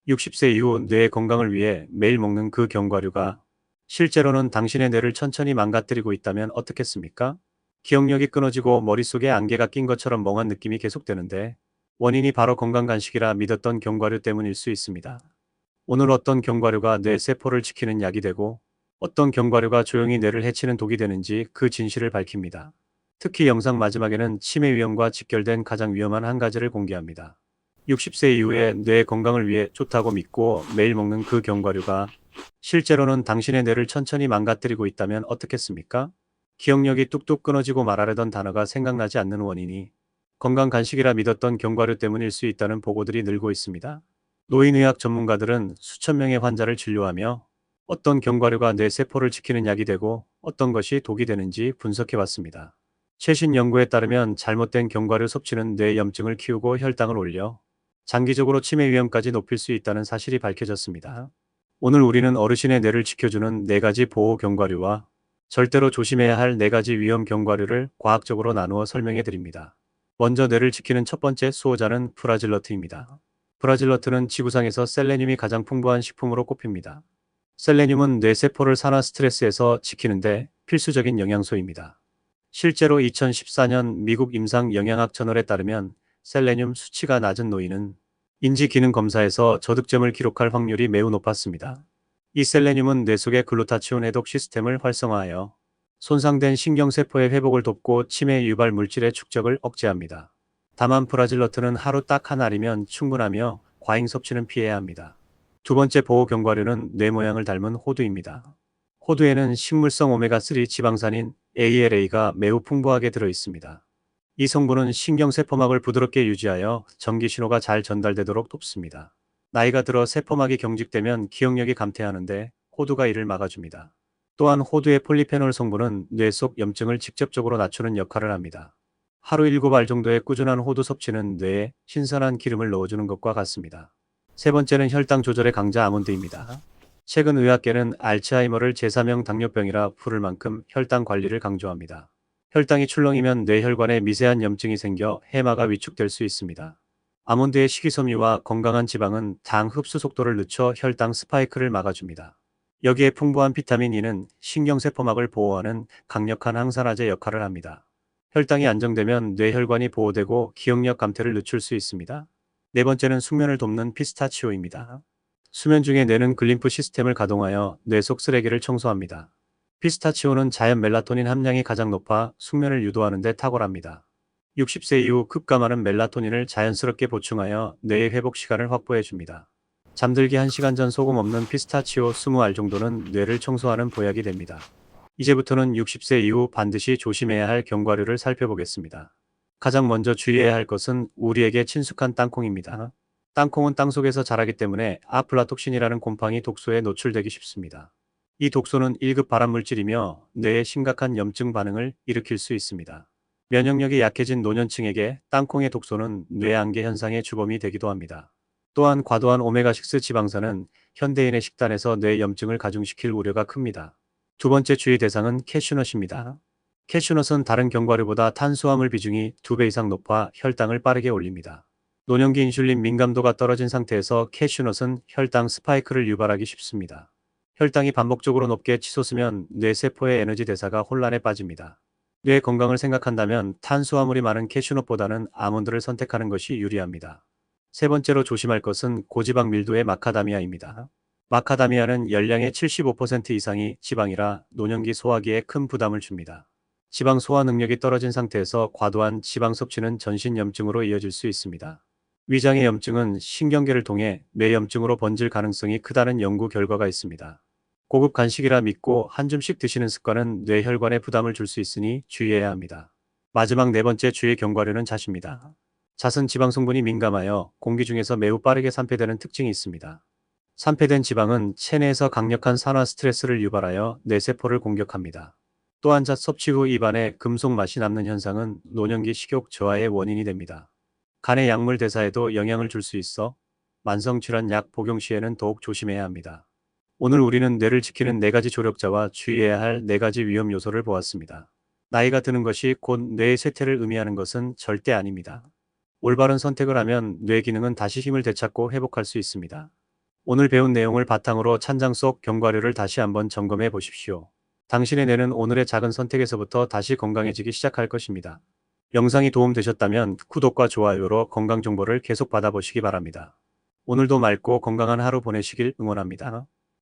60세 이후 뇌 건강을 위해 매일 먹는 그 견과류가 실제로는 당신의 뇌를 천천히 망가뜨리고 있다면 어떻겠습니까? 기억력이 끊어지고 머릿속에 안개가 낀 것처럼 멍한 느낌이 계속되는데 원인이 바로 건강 간식이라 믿었던 견과류 때문일 수 있습니다. 오늘 어떤 견과류가 뇌 세포를 지키는 약이 되고 어떤 견과류가 조용히 뇌를 해치는 독이 되는지 그 진실을 밝힙니다. 특히 영상 마지막에는 치매 위험과 직결된 가장 위험한 한 가지를 공개합니다. 60세 이후에 뇌 건강을 위해 좋다고 믿고 매일 먹는 그 견과류가 실제로는 당신의 뇌를 천천히 망가뜨리고 있다면 어떻겠습니까? 기억력이 뚝뚝 끊어지고 말하려던 단어가 생각나지 않는 원인이 건강 간식이라 믿었던 견과류 때문일 수 있다는 보고들이 늘고 있습니다. 노인의학 전문가들은 수천 명의 환자를 진료하며 어떤 견과류가 뇌 세포를 지키는 약이 되고 어떤 것이 독이 되는지 분석해 왔습니다. 최신 연구에 따르면 잘못된 견과류 섭취는 뇌 염증을 키우고 혈당을 올려 장기적으로 치매 위험까지 높일 수 있다는 사실이 밝혀졌습니다. 오늘 우리는 어르신의 뇌를 지켜주는 4가지 보호 견과류와 절대로 조심해야 할 4가지 위험 견과류를 과학적으로 나누어 설명해 드립니다. 먼저 뇌를 지키는 첫 번째 수호자는 프라질러트입니다. 프라질러트는 지구상에서 셀레늄이 가장 풍부한 식품으로 꼽힙니다. 셀레늄은 뇌세포를 산화 스트레스에서 지키는데 필수적인 영양소입니다. 실제로 2014년 미국 임상영양학 저널에 따르면 셀레늄 수치가 낮은 노인은 인지기능 검사에서 저득점을 기록할 확률이 매우 높았습니다. 이 셀레늄은 뇌 속의 글루타치온 해독 시스템을 활성화하여 손상된 신경세포의 회복을 돕고 치매 유발 물질의 축적을 억제합니다. 다만 프라질러트는 하루 딱 한 알이면 충분하며 과잉 섭취는 피해야 합니다. 두 번째 보호 견과류는 뇌 모양을 닮은 호두입니다. 호두에는 식물성 오메가3 지방산인 ALA가 매우 풍부하게 들어 있습니다. 이 성분은 신경세포막을 부드럽게 유지하여 전기 신호가 잘 전달되도록 돕습니다. 나이가 들어 세포막이 경직되면 기억력이 감퇴하는데 호두가 이를 막아줍니다. 또한 호두의 폴리페놀 성분은 뇌 속 염증을 직접적으로 낮추는 역할을 합니다. 하루 7알 정도의 꾸준한 호두 섭취는 뇌에 신선한 기름을 넣어주는 것과 같습니다. 세 번째는 혈당 조절의 강자 아몬드입니다. 최근 의학계는 알츠하이머를 제3형 당뇨병이라 부를 만큼 혈당 관리를 강조합니다. 혈당이 출렁이면 뇌혈관에 미세한 염증이 생겨 해마가 위축될 수 있습니다. 아몬드의 식이섬유와 건강한 지방은 당 흡수 속도를 늦춰 혈당 스파이크를 막아줍니다. 여기에 풍부한 비타민 E는 신경세포막을 보호하는 강력한 항산화제 역할을 합니다. 혈당이 안정되면 뇌혈관이 보호되고 기억력 감퇴를 늦출 수 있습니다. 네 번째는 숙면을 돕는 피스타치오입니다. 수면 중에 뇌는 글림프 시스템을 가동하여 뇌 속 쓰레기를 청소합니다. 피스타치오는 자연 멜라토닌 함량이 가장 높아 숙면을 유도하는 데 탁월합니다. 60세 이후 급감하는 멜라토닌을 자연스럽게 보충하여 뇌의 회복 시간을 확보해 줍니다. 잠들기 1시간 전 소금 없는 피스타치오 20알 정도는 뇌를 청소하는 보약이 됩니다. 이제부터는 60세 이후 반드시 조심해야 할 견과류를 살펴보겠습니다. 가장 먼저 주의해야 할 것은 우리에게 친숙한 땅콩입니다. 땅콩은 땅속에서 자라기 때문에 아플라톡신이라는 곰팡이 독소에 노출되기 쉽습니다. 이 독소는 1급 발암물질이며 뇌에 심각한 염증 반응을 일으킬 수 있습니다. 면역력이 약해진 노년층에게 땅콩의 독소는 뇌안개 현상의 주범이 되기도 합니다. 또한 과도한 오메가6 지방산은 현대인의 식단에서 뇌 염증을 가중시킬 우려가 큽니다. 두 번째 주의 대상은 캐슈넛입니다. 캐슈넛은 다른 견과류보다 탄수화물 비중이 2배 이상 높아 혈당을 빠르게 올립니다. 노년기 인슐린 민감도가 떨어진 상태에서 캐슈넛은 혈당 스파이크를 유발하기 쉽습니다. 혈당이 반복적으로 높게 치솟으면 뇌세포의 에너지 대사가 혼란에 빠집니다. 뇌 건강을 생각한다면 탄수화물이 많은 캐슈넛보다는 아몬드를 선택하는 것이 유리합니다. 세 번째로 조심할 것은 고지방 밀도의 마카다미아입니다. 마카다미아는 열량의 75% 이상이 지방이라 노년기 소화기에 큰 부담을 줍니다. 지방 소화 능력이 떨어진 상태에서 과도한 지방 섭취는 전신 염증으로 이어질 수 있습니다. 위장의 염증은 신경계를 통해 뇌염증으로 번질 가능성이 크다는 연구 결과가 있습니다. 고급 간식이라 믿고 한 줌씩 드시는 습관은 뇌혈관에 부담을 줄 수 있으니 주의해야 합니다. 마지막 네 번째 주의 견과류는 잣입니다. 잣은 지방 성분이 민감하여 공기 중에서 매우 빠르게 산패되는 특징이 있습니다. 산패된 지방은 체내에서 강력한 산화 스트레스를 유발하여 뇌세포를 공격합니다. 또한 잣 섭취 후 입안에 금속 맛이 남는 현상은 노년기 식욕 저하의 원인이 됩니다. 간의 약물 대사에도 영향을 줄 수 있어 만성질환 약 복용 시에는 더욱 조심해야 합니다. 오늘 우리는 뇌를 지키는 4가지 조력자와 주의해야 할 4가지 위험 요소를 보았습니다. 나이가 드는 것이 곧 뇌의 쇠퇴를 의미하는 것은 절대 아닙니다. 올바른 선택을 하면 뇌 기능은 다시 힘을 되찾고 회복할 수 있습니다. 오늘 배운 내용을 바탕으로 찬장 속 견과류를 다시 한번 점검해 보십시오. 당신의 뇌는 오늘의 작은 선택에서부터 다시 건강해지기 시작할 것입니다. 영상이 도움되셨다면 구독과 좋아요로 건강 정보를 계속 받아보시기 바랍니다. 오늘도 맑고 건강한 하루 보내시길 응원합니다.